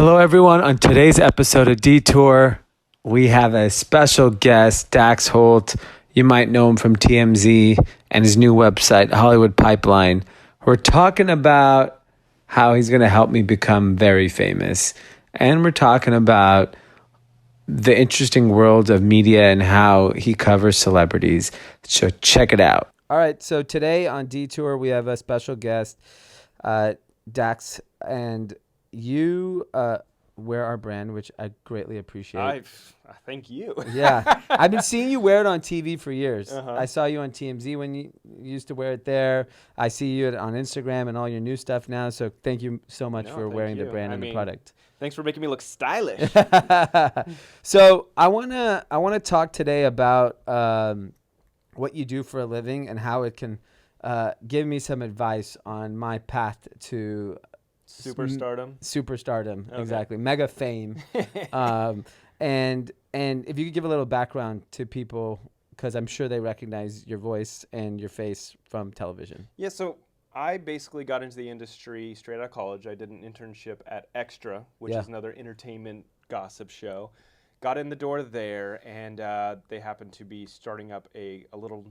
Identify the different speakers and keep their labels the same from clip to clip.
Speaker 1: Hello, everyone. On today's episode of DEETOUR, we have a special guest, Dax Holt. You might know him from TMZ and his new website, Hollywood Pipeline. We're talking about how he's going to help me become very famous. And we're talking about the interesting world of media and how he covers celebrities. So check it out. All right. So today on DEETOUR, we have a special guest, Dax, and you wear our brand, which I greatly appreciate.
Speaker 2: I thank you.
Speaker 1: Yeah. I've been seeing you wear it on TV for years. I saw you on TMZ when you used to wear it there. I see you on Instagram and all your new stuff now. So thank you so much for wearing the brand and the product.
Speaker 2: Thanks for making me look stylish.
Speaker 1: So I wanna talk today about what you do for a living and how it can give me some advice on my path to Superstardom, okay. Exactly. Mega fame. And if you could give a little background to people, because I'm sure they recognize your voice and your face from television.
Speaker 2: Yeah, so I basically got into the industry straight out of college. I did an internship at Extra, which is another entertainment gossip show. Got in the door there, and they happened to be starting up a little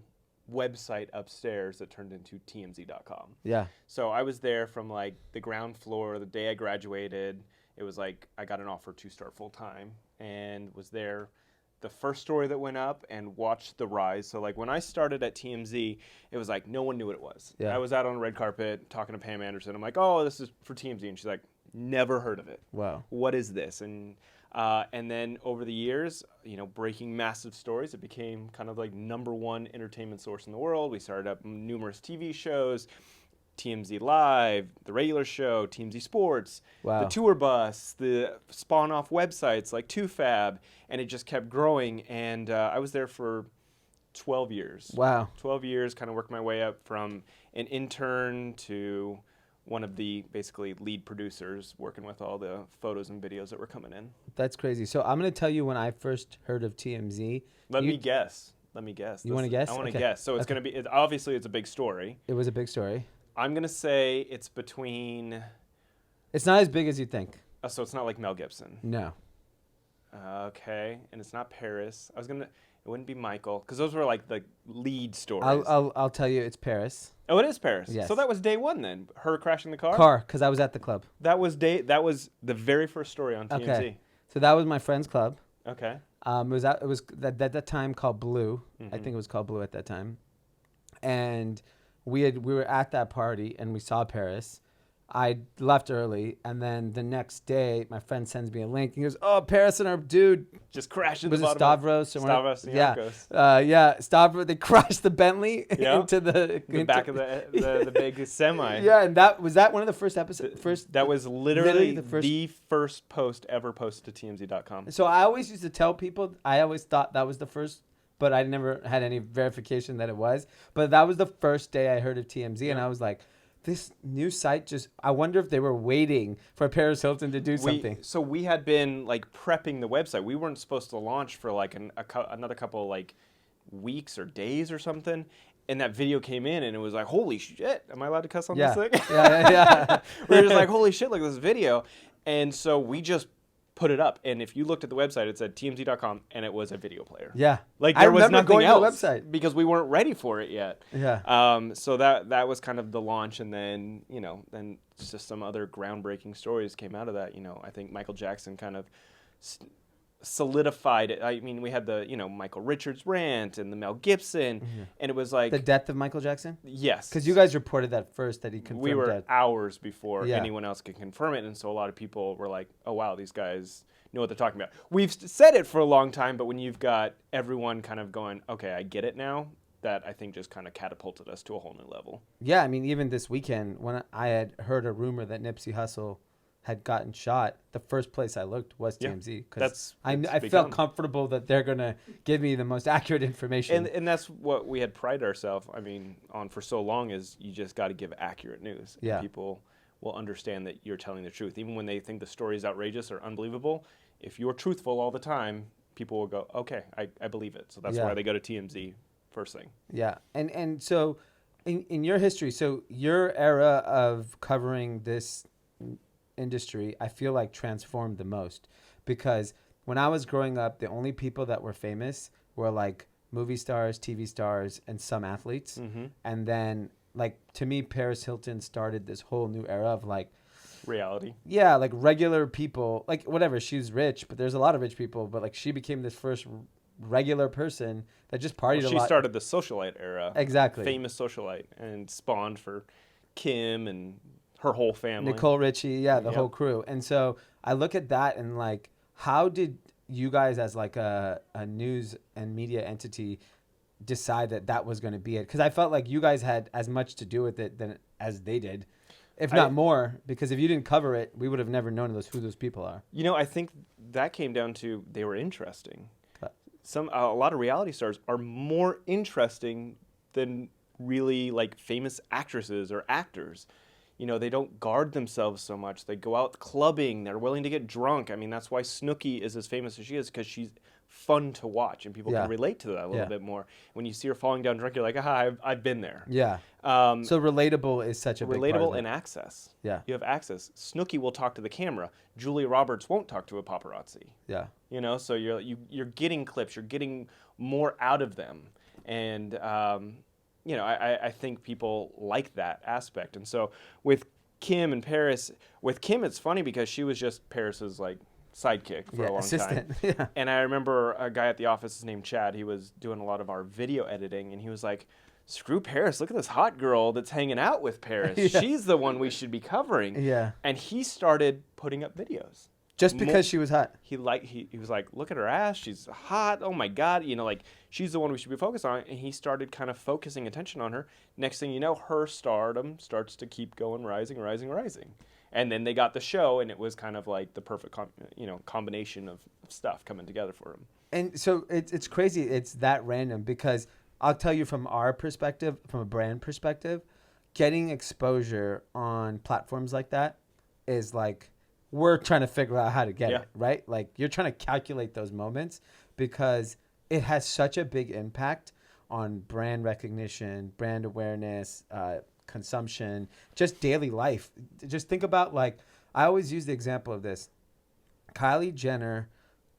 Speaker 2: website upstairs that turned into TMZ.com.
Speaker 1: Yeah.
Speaker 2: So I was there from like the ground floor the day I graduated. It was like I got an offer to start full time and was there the first story that went up and watched the rise. So like when I started at TMZ, it was like no one knew what it was. Yeah. I was out on the red carpet talking to Pam Anderson. I'm like, oh, this is for TMZ. And she's like, never heard of it.
Speaker 1: Wow.
Speaker 2: What is this? And then over the years, breaking massive stories, it became kind of like #1 entertainment source in the world. We started up numerous TV shows, TMZ Live, the regular show, TMZ Sports, the tour bus, the spawn-off websites like 2Fab, and it just kept growing. And I was there for 12 years.
Speaker 1: Wow.
Speaker 2: 12 years, kind of worked my way up from an intern to one of the basically lead producers working with all the photos and videos that were coming in.
Speaker 1: That's crazy. So I'm going to tell you when I first heard of TMZ.
Speaker 2: Let me guess.
Speaker 1: You want to guess?
Speaker 2: I want to guess. So it's going to be, obviously it's a big story.
Speaker 1: It was a big story.
Speaker 2: I'm going to say it's between.
Speaker 1: It's not as big as you think.
Speaker 2: So it's not like Mel Gibson.
Speaker 1: No.
Speaker 2: Okay. And it's not Paris. It wouldn't be Michael, because those were like the lead stories.
Speaker 1: I'll tell you, it's Paris.
Speaker 2: Oh, it is Paris.
Speaker 1: Yes.
Speaker 2: So that was day one then. Her crashing the car.
Speaker 1: Because I was at the club.
Speaker 2: That was the very first story on TMZ.
Speaker 1: Okay. So that was my friend's club.
Speaker 2: Okay.
Speaker 1: It was at that time called Blue. Mm-hmm. I think it was called Blue at that time. And we were at that party and we saw Paris. I left early, and then the next day, my friend sends me a link. He goes, "Oh, Paris and our dude
Speaker 2: just crashed into
Speaker 1: the bottom." Was it Stavros?
Speaker 2: Yeah.
Speaker 1: Stavros. They crashed the Bentley into the
Speaker 2: back of the big semi.
Speaker 1: Yeah, and that was one of the first episodes.
Speaker 2: That was literally the first post ever posted to TMZ.com.
Speaker 1: So I always used to tell people, I always thought that was the first, but I never had any verification that it was. But that was the first day I heard of TMZ, and I was like, this new site I wonder if they were waiting for Paris Hilton to do something.
Speaker 2: So we had been like prepping the website. We weren't supposed to launch for like another couple like weeks or days or something. And that video came in and it was like, holy shit. Am I allowed to cuss on this thing?
Speaker 1: Yeah.
Speaker 2: We were just like, holy shit, look at this video. And so we just put it up, and if you looked at the website, it said TMZ.com, and it was a video player.
Speaker 1: Yeah,
Speaker 2: like there was nothing
Speaker 1: going
Speaker 2: else
Speaker 1: to the website
Speaker 2: because we weren't ready for it yet.
Speaker 1: Yeah.
Speaker 2: So that was kind of the launch, and then then just some other groundbreaking stories came out of that. I think Michael Jackson kind of solidified it. I mean, we had the Michael Richards rant and the Mel Gibson, and it was like
Speaker 1: the death of Michael Jackson.
Speaker 2: Yes,
Speaker 1: because you guys reported that first, that he confirmed.
Speaker 2: We were
Speaker 1: death
Speaker 2: hours before anyone else could confirm it, and so a lot of people were like, "Oh wow, these guys know what they're talking about." We've said it for a long time, but when you've got everyone kind of going, "Okay, I get it now," that I think just kind of catapulted us to a whole new level.
Speaker 1: Yeah, I mean, even this weekend when I had heard a rumor that Nipsey Hussle had gotten shot, the first place I looked was TMZ, because I felt comfortable that they're going to give me the most accurate information.
Speaker 2: And that's what we had prided ourselves, on for so long, is you just got to give accurate news.
Speaker 1: Yeah.
Speaker 2: And people will understand that you're telling the truth. Even when they think the story is outrageous or unbelievable, if you're truthful all the time, people will go, okay, I believe it. So that's why they go to TMZ first thing.
Speaker 1: Yeah. And so in your history, so your era of covering this industry, I feel like transformed the most, because when I was growing up, the only people that were famous were like movie stars, TV stars, and some athletes.
Speaker 2: Mm-hmm.
Speaker 1: And then, like, to me, Paris Hilton started this whole new era of like,
Speaker 2: Reality.
Speaker 1: yeah, like regular people, like whatever. She's rich, but there's a lot of rich people. But like, she became this first regular person that just partied
Speaker 2: Well,
Speaker 1: a
Speaker 2: she
Speaker 1: lot.
Speaker 2: started the socialite era.
Speaker 1: Exactly.
Speaker 2: Famous socialite, and spawned for Kim and her whole family.
Speaker 1: Nicole Richie, yeah, the
Speaker 2: Yep.
Speaker 1: whole crew. And so I look at that and like, how did you guys as like a news and media entity decide that that was going to be it? Because I felt like you guys had as much to do with it than as they did, if not more. Because if you didn't cover it, we would have never known who those people are.
Speaker 2: You know, I think that came down to they were interesting.
Speaker 1: Okay.
Speaker 2: A lot of reality stars are more interesting than really like famous actresses or actors. You know, they don't guard themselves so much. They go out clubbing. They're willing to get drunk. I mean, that's why Snooki is as famous as she is, because she's fun to watch, and people
Speaker 1: Yeah.
Speaker 2: can relate to that a little bit more. When you see her falling down drunk, you're like, aha, I've been there.
Speaker 1: Yeah. So relatable is such a big part of
Speaker 2: Relatable
Speaker 1: it.
Speaker 2: and access.
Speaker 1: Yeah.
Speaker 2: You have access. Snooki will talk to the camera. Julia Roberts won't talk to a paparazzi.
Speaker 1: Yeah.
Speaker 2: You know, so you're getting clips. You're getting more out of them, and you know, I think people like that aspect. And so with Kim and Paris, with Kim, it's funny because she was just Paris's like sidekick for a long
Speaker 1: assistant.
Speaker 2: time.
Speaker 1: Yeah.
Speaker 2: And I remember a guy at the office, his name Chad. He was doing a lot of our video editing, and he was like, "Screw Paris! Look at this hot girl that's hanging out with Paris.
Speaker 1: Yeah.
Speaker 2: She's the one we should be covering."
Speaker 1: Yeah.
Speaker 2: And he started putting up videos.
Speaker 1: Just because she was hot.
Speaker 2: He was like, look at her ass, she's hot, oh my god, you know, like, she's the one we should be focused on. And he started kind of focusing attention on her. Next thing you know, her stardom starts to keep going, rising. And then they got the show, and it was kind of like the perfect combination of stuff coming together for him.
Speaker 1: And so it's crazy. It's that random, because I'll tell you from our perspective, from a brand perspective, getting exposure on platforms like that is like, we're trying to figure out how to get it, right? Like, you're trying to calculate those moments, because it has such a big impact on brand recognition, brand awareness, consumption, just daily life. Just think about, like, I always use the example of this. Kylie Jenner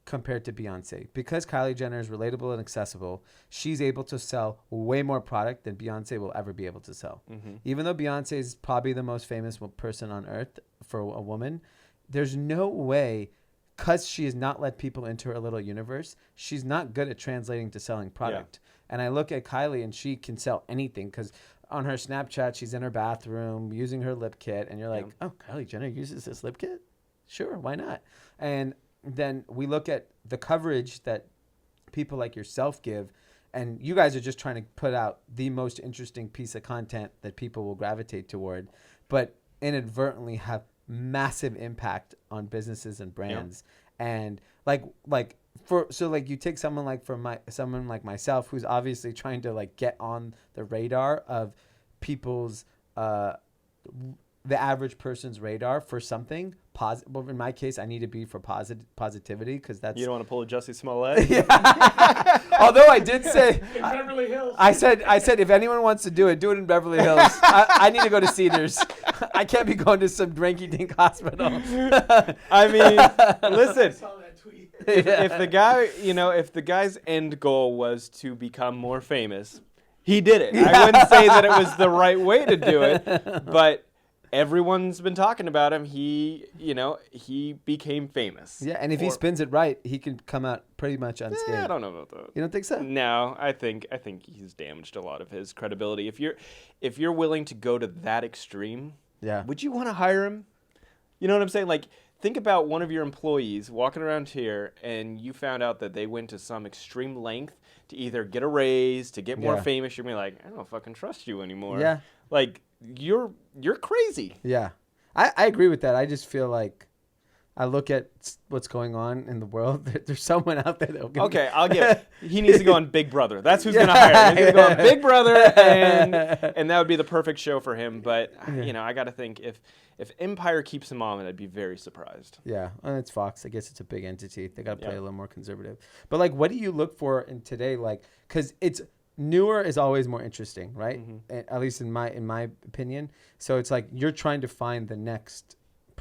Speaker 1: compared to Beyonce. Because Kylie Jenner is relatable and accessible, she's able to sell way more product than Beyonce will ever be able to sell. Mm-hmm. Even though Beyonce is probably the most famous person on earth for a woman, there's no way, because she has not let people into her little universe, she's not good at translating to selling product. Yeah. And I look at Kylie, and she can sell anything, because on her Snapchat, she's in her bathroom using her lip kit, and you're like, oh, Kylie Jenner uses this lip kit? Sure, why not? And then we look at the coverage that people like yourself give, and you guys are just trying to put out the most interesting piece of content that people will gravitate toward, but inadvertently have massive impact on businesses and brands. And you take someone like myself, who's obviously trying to like get on the radar of people's the average person's radar for something positive. Well, in my case, I need to be for positivity, because that's,
Speaker 2: you don't want to pull a Jussie Smollett.
Speaker 1: Yeah. Although I did say
Speaker 3: in Beverly Hills.
Speaker 1: I said if anyone wants to do it in Beverly Hills. I need to go to Cedars. I can't be going to some rinky-dink hospital.
Speaker 2: I mean, listen.
Speaker 3: I saw that tweet.
Speaker 2: If the guy's end goal was to become more famous, he did it. Yeah. I wouldn't say that it was the right way to do it, but everyone's been talking about him. He became famous.
Speaker 1: Yeah, and if he spins it right, he can come out pretty much unscathed.
Speaker 2: Yeah, I don't know about that.
Speaker 1: You don't think so?
Speaker 2: No, I think he's damaged a lot of his credibility. If you're willing to go to that extreme, would you want to hire him? You know what I'm saying? Like, think about one of your employees walking around here, and you found out that they went to some extreme length to either get a raise, to get more famous. You're gonna be like, I don't fucking trust you anymore. Yeah. Like, you're crazy.
Speaker 1: Yeah. I agree with that. I just feel like I look at what's going on in the world. There's someone out there that will
Speaker 2: Okay, I'll give it. He needs to go on Big Brother. That's who's going to hire him. He's going to go on Big Brother, and that would be the perfect show for him. But, I got to think, if Empire keeps him on, I'd be very surprised.
Speaker 1: Yeah, and it's Fox. I guess it's a big entity. They got to play a little more conservative. But, like, what do you look for in today? Like, because it's newer is always more interesting, right? Mm-hmm. At least in my opinion. So it's like you're trying to find the next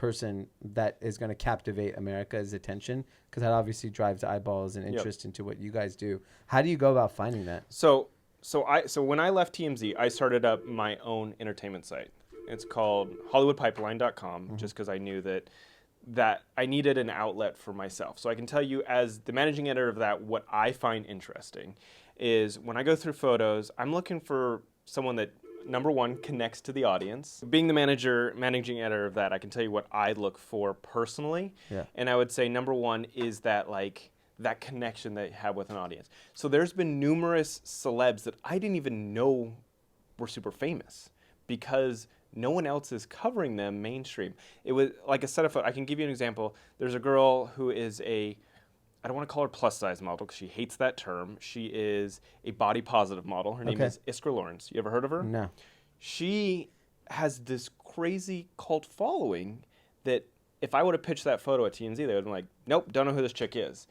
Speaker 1: person that is going to captivate America's attention? Because that obviously drives eyeballs and interest into what you guys do. How do you go about finding that?
Speaker 2: So when I left TMZ, I started up my own entertainment site. It's called HollywoodPipeline.com, just because I knew that I needed an outlet for myself. So I can tell you, as the managing editor of that, what I find interesting is when I go through photos, I'm looking for someone that, number one, connects to the audience. Being the managing editor of that, I can tell you what I look for personally.
Speaker 1: Yeah.
Speaker 2: And I would say number one is that that connection that you have with an audience. So there's been numerous celebs that I didn't even know were super famous because no one else is covering them mainstream. It was like a set of photos. I can give you an example. There's a girl who is I don't want to call her plus size model because she hates that term. She is a body positive model. Her name is Iskra Lawrence. You ever heard of her?
Speaker 1: No.
Speaker 2: She has this crazy cult following that if I would have pitched that photo at TMZ, they would have been like, nope, don't know who this chick is.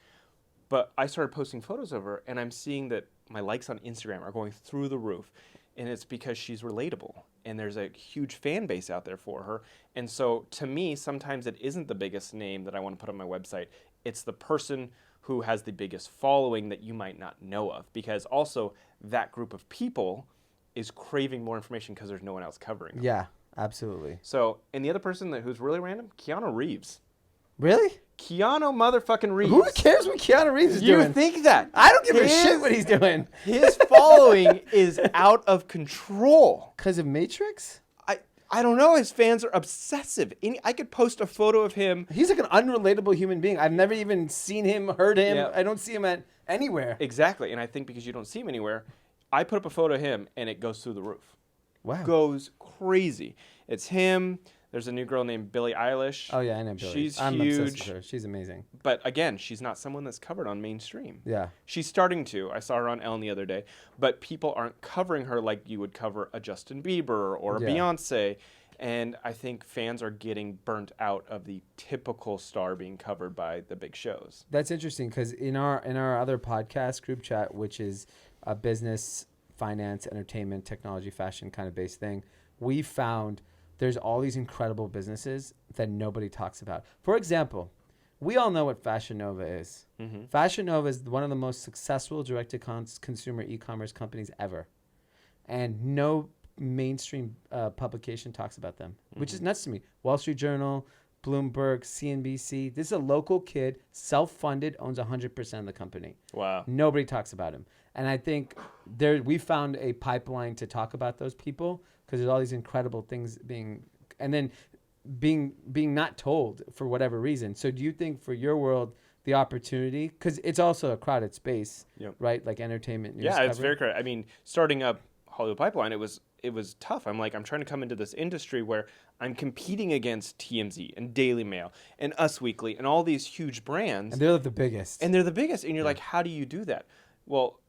Speaker 2: But I started posting photos of her, and I'm seeing that my likes on Instagram are going through the roof. And it's because she's relatable. And there's a huge fan base out there for her. And so to me, sometimes it isn't the biggest name that I want to put on my website. It's the person who has the biggest following that you might not know of. Because also that group of people is craving more information because there's no one else covering them.
Speaker 1: Yeah, absolutely.
Speaker 2: So, and the other person who's really random, Keanu Reeves.
Speaker 1: Really?
Speaker 2: Keanu motherfucking Reeves.
Speaker 1: Who cares what Keanu Reeves is doing?
Speaker 2: You think that?
Speaker 1: I don't give a shit what he's doing.
Speaker 2: His following is out of control.
Speaker 1: Because of Matrix?
Speaker 2: I don't know. His fans are obsessive. I could post a photo of him.
Speaker 1: He's like an unrelatable human being. I've never even seen him, heard him.
Speaker 2: Yeah.
Speaker 1: I don't see him at anywhere.
Speaker 2: Exactly. And I think because you don't see him anywhere, I put up a photo of him and it goes through the roof.
Speaker 1: Wow.
Speaker 2: Goes crazy. It's him. There's a new girl named Billie Eilish.
Speaker 1: Oh, yeah, I know Billie.
Speaker 2: She's
Speaker 1: I'm
Speaker 2: huge.
Speaker 1: obsessed with her. She's amazing.
Speaker 2: But again, she's not someone that's covered on mainstream.
Speaker 1: Yeah.
Speaker 2: She's starting to. I saw her on Ellen the other day. But people aren't covering her like you would cover a Justin Bieber or a Beyonce. And I think fans are getting burnt out of the typical star being covered by the big shows.
Speaker 1: That's interesting because in our other podcast group chat, which is a business, finance, entertainment, technology, fashion kind of based thing, we found there's all these incredible businesses that nobody talks about. For example, we all know what Fashion Nova is. Mm-hmm. Fashion Nova is one of the most successful direct-to-consumer e-commerce companies ever. And no mainstream publication talks about them, which is nuts to me. Wall Street Journal, Bloomberg, CNBC. This is a local kid, self-funded, owns 100% of the company.
Speaker 2: Wow.
Speaker 1: Nobody talks about him. And I think we found a pipeline to talk about those people because there's all these incredible things being not told for whatever reason. So do you think for your world, the opportunity, because it's also a crowded space, right? Like entertainment news.
Speaker 2: Yeah, it's very crowded. I mean, starting up Hollywood Pipeline, it was tough. I'm trying to come into this industry where I'm competing against TMZ and Daily Mail and Us Weekly and all these huge brands.
Speaker 1: And they're the biggest.
Speaker 2: And you're like, how do you do that? Well,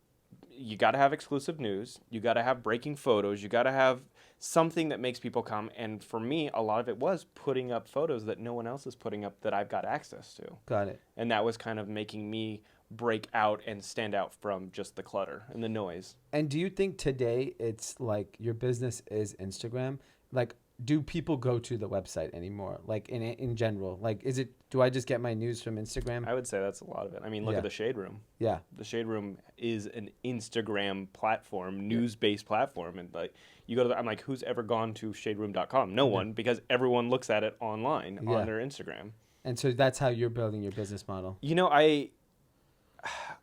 Speaker 2: you got to have exclusive news. You got to have breaking photos. You got to have something that makes people come. And for me, a lot of it was putting up photos that no one else is putting up that I've got access to.
Speaker 1: Got it.
Speaker 2: And that was kind of making me break out and stand out from just the clutter and the noise.
Speaker 1: And do you think today it's like your business is Instagram? Like, do people go to the website anymore? Like in general, like do I just get my news from Instagram?
Speaker 2: I would say that's a lot of it. I mean, look at the Shade Room.
Speaker 1: Yeah.
Speaker 2: The Shade Room is an Instagram platform, news-based platform. And like you go to I'm like, who's ever gone to shaderoom.com? No one, because everyone looks at it online on their Instagram. And
Speaker 1: so that's how you're building your business model.
Speaker 2: You know,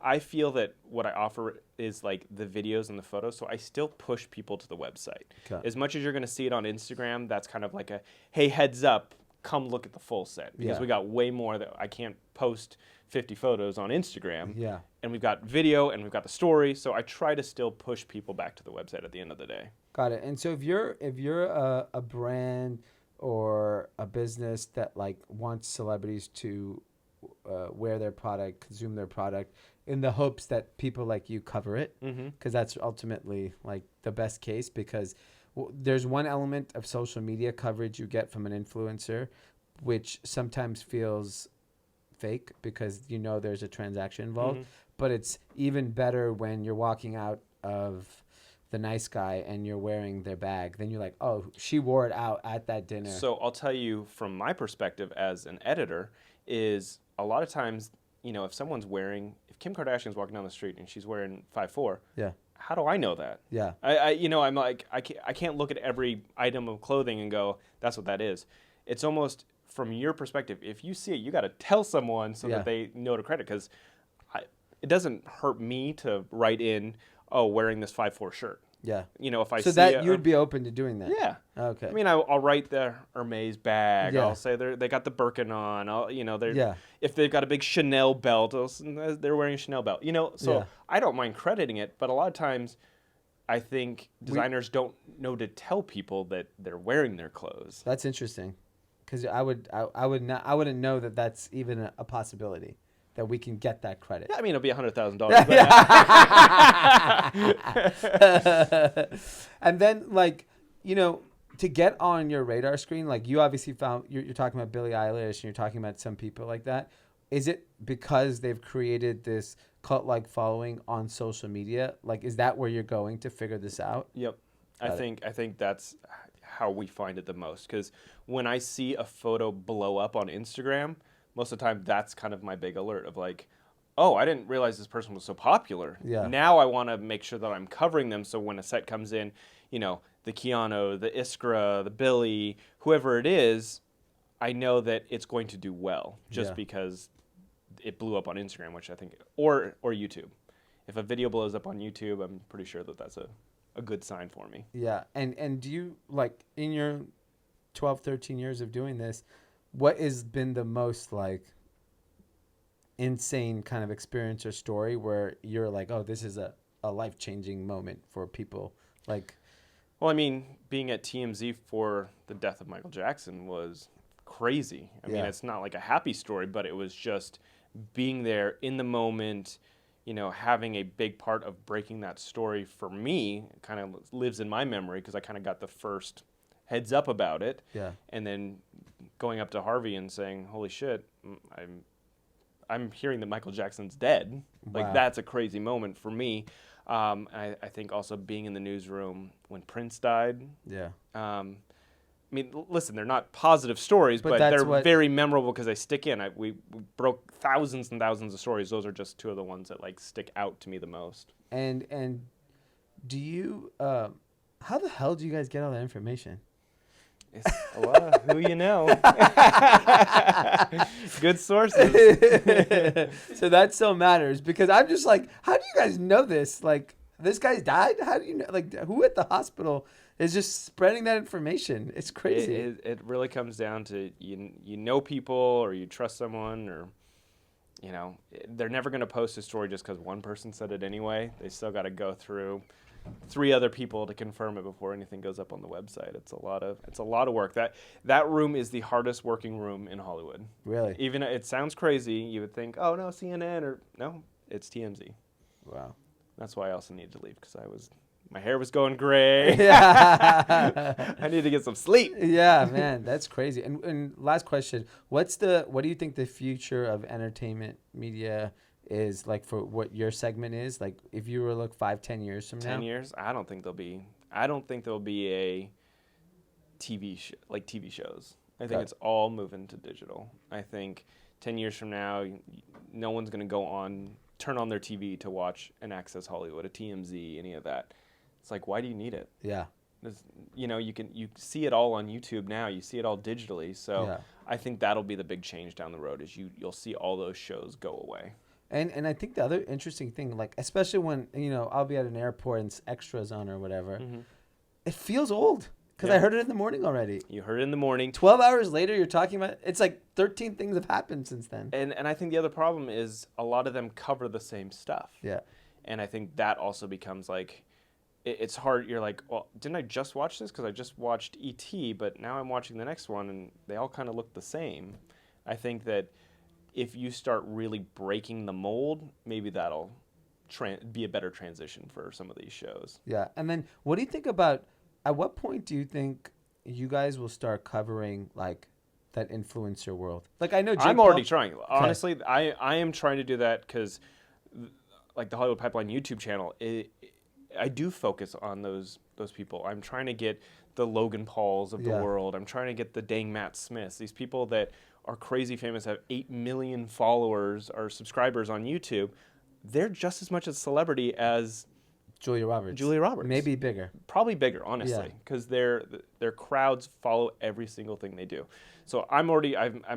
Speaker 2: I feel that what I offer is like the videos and the photos, so I still push people to the website. Okay. As much as you're going to see it on Instagram, that's kind of like a, hey, heads up, come look at the full set. Because we got way more that I can't post 50 photos on Instagram.
Speaker 1: Yeah.
Speaker 2: And we've got video and we've got the story, so I try to still push people back to the website at the end of the day.
Speaker 1: Got it. And so if you're a brand or a business that like wants celebrities to wear their product, consume their product, in the hopes that people like you cover it, because that's ultimately like the best case, because there's one element of social media coverage you get from an influencer, which sometimes feels fake because there's a transaction involved, but it's even better when you're walking out of the nice guy and you're wearing their bag, then you're like, oh, she wore it out at that dinner.
Speaker 2: So I'll tell you from my perspective as an editor is a lot of times, if someone's if Kim Kardashian's walking down the street and she's wearing 5'4",
Speaker 1: yeah,
Speaker 2: how do I know that?
Speaker 1: yeah,
Speaker 2: I'm like, I can't look at every item of clothing and go, that's what that is. It's almost from your perspective. If you see it, you got to tell someone so that they know to credit, because it doesn't hurt me to write in, oh, wearing this 5'4" shirt.
Speaker 1: yeah.
Speaker 2: If I
Speaker 1: so
Speaker 2: see
Speaker 1: that you'd be open to doing that.
Speaker 2: Yeah.
Speaker 1: Okay.
Speaker 2: I mean, I'll write the Hermes bag.
Speaker 1: Yeah.
Speaker 2: I'll say they got the Birkin on.
Speaker 1: Yeah.
Speaker 2: If they've got a big Chanel belt, they're wearing a Chanel belt. So
Speaker 1: Yeah.
Speaker 2: I don't mind crediting it, but a lot of times I think designers don't know to tell people that they're wearing their clothes.
Speaker 1: That's interesting, because I wouldn't know that that's even a possibility, that we can get that credit.
Speaker 2: Yeah, I mean, it'll be $100,000.
Speaker 1: And then, to get on your radar screen, like you obviously found, you're talking about Billie Eilish and you're talking about some people like that. Is it because they've created this cult-like following on social media? Like, is that where you're going to figure this out?
Speaker 2: Yep. I think that's how we find it the most, because when I see a photo blow up on Instagram, most of the time that's kind of my big alert of like, oh, I didn't realize this person was so popular.
Speaker 1: Yeah.
Speaker 2: Now I want to make sure that I'm covering them, so when a set comes in, the Keanu, the Iskra, the Billy, whoever it is, I know that it's going to do well just because it blew up on Instagram, which I think, or YouTube. If a video blows up on YouTube, I'm pretty sure that that's a good sign for me.
Speaker 1: Yeah. And do you, like, in your 12, 13 years of doing this, what has been the most, like, insane kind of experience or story where you're like, oh, this is a life-changing moment for people? Like,
Speaker 2: well, I mean, being at TMZ for the death of Michael Jackson was crazy. I mean, it's not like a happy story, but it was just being there in the moment, having a big part of breaking that story for me. It kind of lives in my memory because I kind of got the first heads up about it.
Speaker 1: Yeah. And
Speaker 2: then going up to Harvey and saying, holy shit, I'm hearing that Michael Jackson's dead.
Speaker 1: Wow.
Speaker 2: Like, that's a crazy moment for me. I think also being in the newsroom when Prince died.
Speaker 1: Yeah.
Speaker 2: I mean, listen, they're not positive stories, but they're very memorable because they stick in. We broke thousands and thousands of stories. Those are just two of the ones that stick out to me the most.
Speaker 1: And do you, how the hell do you guys get all that information?
Speaker 2: It's a lot of who you know. Good sources.
Speaker 1: So that still matters, because I'm just like, how do you guys know this? Like, this guy's died? How do you know? Like, who at the hospital is just spreading that information? It's crazy.
Speaker 2: It really comes down to you know people, or you trust someone, or they're never going to post a story just because one person said it anyway. They still got to go through 3 other people to confirm it before anything goes up on the website. It's a lot of work. That room is the hardest working room in Hollywood.
Speaker 1: Really?
Speaker 2: Even it sounds crazy. You would think, oh no, CNN, or no, it's TMZ.
Speaker 1: Wow.
Speaker 2: That's why I also needed to leave, because my hair was going gray.
Speaker 1: Yeah.
Speaker 2: I need to get some sleep.
Speaker 1: Yeah, man, that's crazy. And last question, what do you think the future of entertainment media is, like, for what your segment is? Like, if you were to look 5-10 years from now?
Speaker 2: 10 years? I don't think there'll be a TV shows. I think it's all moving to digital. I think 10 years from now, no one's going to turn on their TV to watch an Access Hollywood, a TMZ, any of that. It's like, why do you need it?
Speaker 1: Yeah.
Speaker 2: You see it all on YouTube now. You see it all digitally. So I think that'll be the big change down the road, is you'll see all those shows go away.
Speaker 1: And I think the other interesting thing, like, especially when, I'll be at an airport and it's extras on or whatever, it feels old, because I heard it in the morning already.
Speaker 2: You heard it in the morning.
Speaker 1: 12 hours later, you're talking about, it's like 13 things have happened since then.
Speaker 2: And I think the other problem is a lot of them cover the same stuff.
Speaker 1: Yeah.
Speaker 2: And I think that also becomes like, it's hard. You're like, well, didn't I just watch this? Because I just watched E.T., but now I'm watching the next one, and they all kind of look the same. I think that if you start really breaking the mold, maybe that'll be a better transition for some of these shows.
Speaker 1: Yeah. And then what do you think about, at what point do you think you guys will start covering, like, that influencer world? Like, I know
Speaker 2: I'm already trying. Honestly, I am trying to do that, because, like, the Hollywood Pipeline YouTube channel, I do focus on those people. I'm trying to get the Logan Pauls of the world. I'm trying to get the dang Matt Smiths. These people that are crazy famous, have 8 million followers or subscribers on YouTube. They're just as much a celebrity as
Speaker 1: Julia Roberts. Maybe bigger.
Speaker 2: Probably bigger, honestly, because their crowds follow every single thing they do. So I'm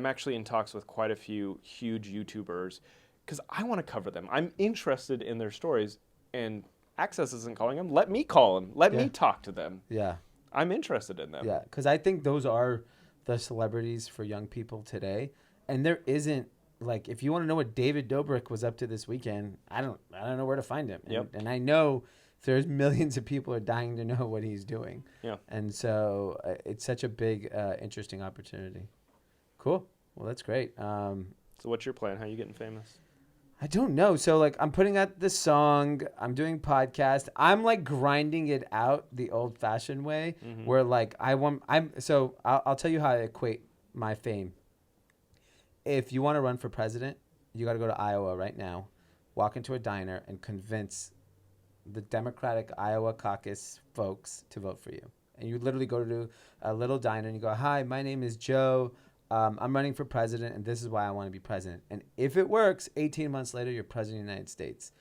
Speaker 2: actually in talks with quite a few huge YouTubers because I want to cover them. I'm interested in their stories, and Access isn't calling them. Let me call them. Let me talk to them.
Speaker 1: Yeah.
Speaker 2: I'm interested in them.
Speaker 1: Yeah, because I think those are the celebrities for young people today, and there isn't, like, if you want to know what David Dobrik was up to this weekend, I don't know where to find him. And I know there's millions of people are dying to know what he's doing. Yeah. And so it's such a big, interesting opportunity. Cool. Well, that's great.
Speaker 2: So what's your plan? How are you getting famous?
Speaker 1: I don't know. So, like, I'm putting out the song. I'm doing podcast. I'm, like, grinding it out the old-fashioned way where, like, I'll tell you how I equate my fame. If you want to run for president, you got to go to Iowa right now, walk into a diner, and convince the Democratic Iowa caucus folks to vote for you. And you literally go to a little diner and you go, "Hi, my name is Joe. I'm running for president, and this is why I want to be president." And if it works, 18 months later, you're president of the United States.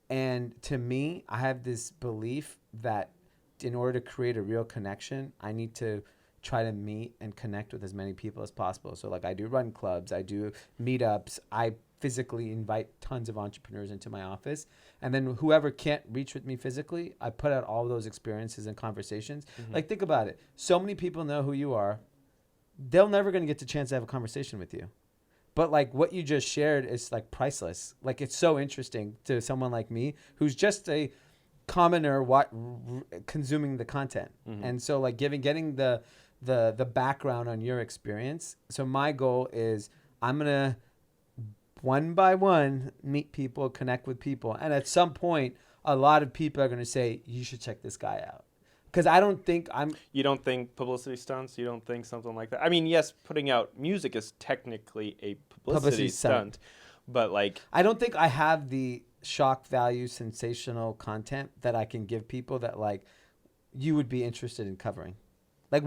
Speaker 1: And to me, I have this belief that in order to create a real connection, I need to try to meet and connect with as many people as possible. So, like, I do run clubs, I do meetups, I physically invite tons of entrepreneurs into my office. And then whoever can't reach with me physically, I put out all those experiences and conversations. Like, think about it. So many people know who you are. They're never going to get the chance to have a conversation with you. But, like, what you just shared is, like, priceless. Like, it's so interesting to someone like me who's just a commoner consuming the content. And so, like, getting the background on your experience. So my goal is I'm going to, one by one, meet people, connect with people. And at some point, a lot of people are going to say, you should check this guy out. Because I don't think
Speaker 2: You don't think publicity stunts? You don't think something like that? I mean, yes, putting out music is technically a publicity stunt. But, like,
Speaker 1: I don't think I have the shock value, sensational content that I can give people that, like, you would be interested in covering. Like,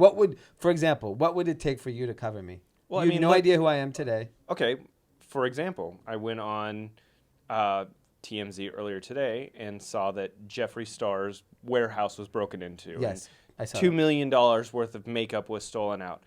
Speaker 1: for example, what would it take for you to cover me? Well, you have no idea who I am today.
Speaker 2: Okay. For example, I went on TMZ earlier today and saw that Jeffree Star's warehouse was broken into.
Speaker 1: Yes, I saw
Speaker 2: $2 million worth of makeup was stolen out.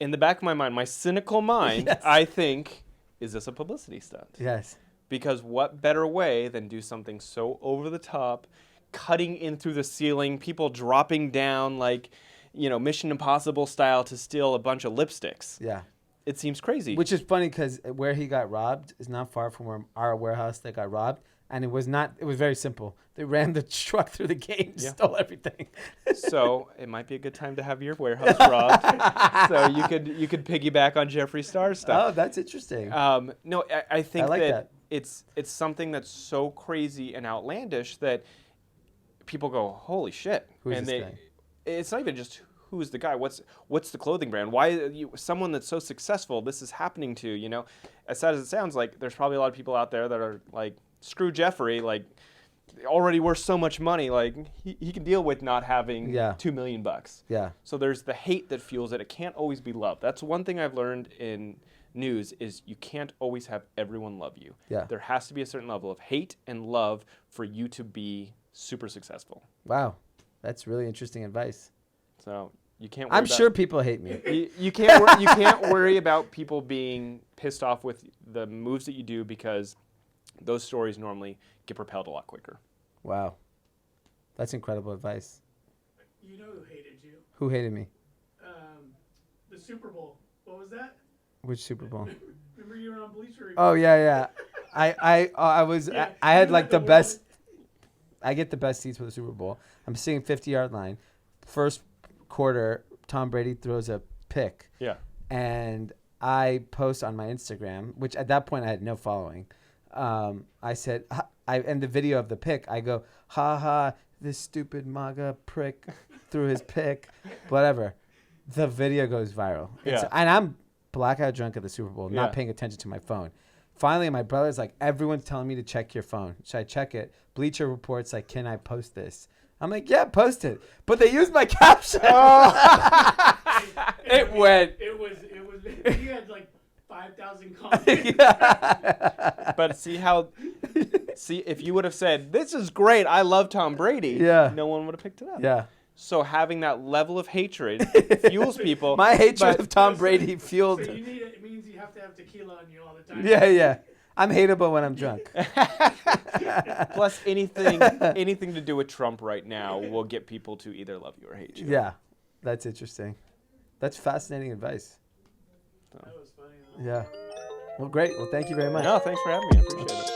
Speaker 2: In the back of my mind, my cynical mind, I think, is this a publicity stunt?
Speaker 1: Yes.
Speaker 2: Because what better way than do something so over the top, cutting in through the ceiling, people dropping down like, Mission Impossible style to steal a bunch of lipsticks.
Speaker 1: Yeah.
Speaker 2: It seems crazy.
Speaker 1: Which is funny because where he got robbed is not far from where our warehouse that got robbed. And it was very simple. They ran the truck through the gate and stole everything.
Speaker 2: So it might be a good time to have your warehouse robbed. So you could piggyback on Jeffree Star's stuff.
Speaker 1: Oh, that's interesting.
Speaker 2: No, I think
Speaker 1: I like that.
Speaker 2: It's something that's so crazy and outlandish that people go, holy shit.
Speaker 1: Who's this guy?
Speaker 2: It's not even just who's the guy. What's the clothing brand? Why someone that's so successful this is happening to? As sad as it sounds, like there's probably a lot of people out there that are like, screw Jeffree, like already worth so much money, like he can deal with not having $2 million.
Speaker 1: Yeah.
Speaker 2: So there's the hate that fuels it. It can't always be love. That's one thing I've learned in news is you can't always have everyone love you.
Speaker 1: Yeah.
Speaker 2: There has to be a certain level of hate and love for you to be super successful.
Speaker 1: Wow. That's really interesting advice.
Speaker 2: So you can't.
Speaker 1: I'm sure people hate me.
Speaker 2: You can't worry about people being pissed off with the moves that you do because those stories normally get propelled a lot quicker.
Speaker 1: Wow. That's incredible advice.
Speaker 3: You know who hated you?
Speaker 1: Who hated me?
Speaker 3: The Super Bowl. What was that?
Speaker 1: Which Super Bowl?
Speaker 3: Remember you were on Bleacher Report?
Speaker 1: Oh yeah. I had like the best. I get the best seats for the Super Bowl. I'm sitting 50-yard line. First quarter, Tom Brady throws a pick.
Speaker 2: Yeah.
Speaker 1: And I post on my Instagram, which at that point I had no following. I said, I end the video of the pick. I go, ha ha, this stupid MAGA prick threw his pick, whatever. The video goes viral.
Speaker 2: Yeah.
Speaker 1: And I'm blackout drunk at the Super Bowl, not paying attention to my phone. Finally, my brother's like, everyone's telling me to check your phone. So I check it. Bleacher Report's like, can I post this? I'm like, yeah, post it. But they used my caption. It went.
Speaker 3: It was. He had like 5,000 comments.
Speaker 2: But see if you would have said, "This is great, I love Tom Brady,"
Speaker 1: Yeah.
Speaker 2: no one would have picked it up.
Speaker 1: Yeah.
Speaker 2: So having that level of hatred fuels people.
Speaker 1: My hatred
Speaker 2: but-
Speaker 1: of Tom Brady fueled.
Speaker 3: So it means you have to have tequila on you all the time.
Speaker 1: Yeah. I'm hateable when I'm drunk.
Speaker 2: Plus, anything to do with Trump right now will get people to either love you or hate you.
Speaker 1: Yeah. That's interesting. That's fascinating advice.
Speaker 3: That was funny. Though.
Speaker 1: Yeah. Well, great. Well, thank you very much.
Speaker 2: No, thanks for having me. I appreciate it.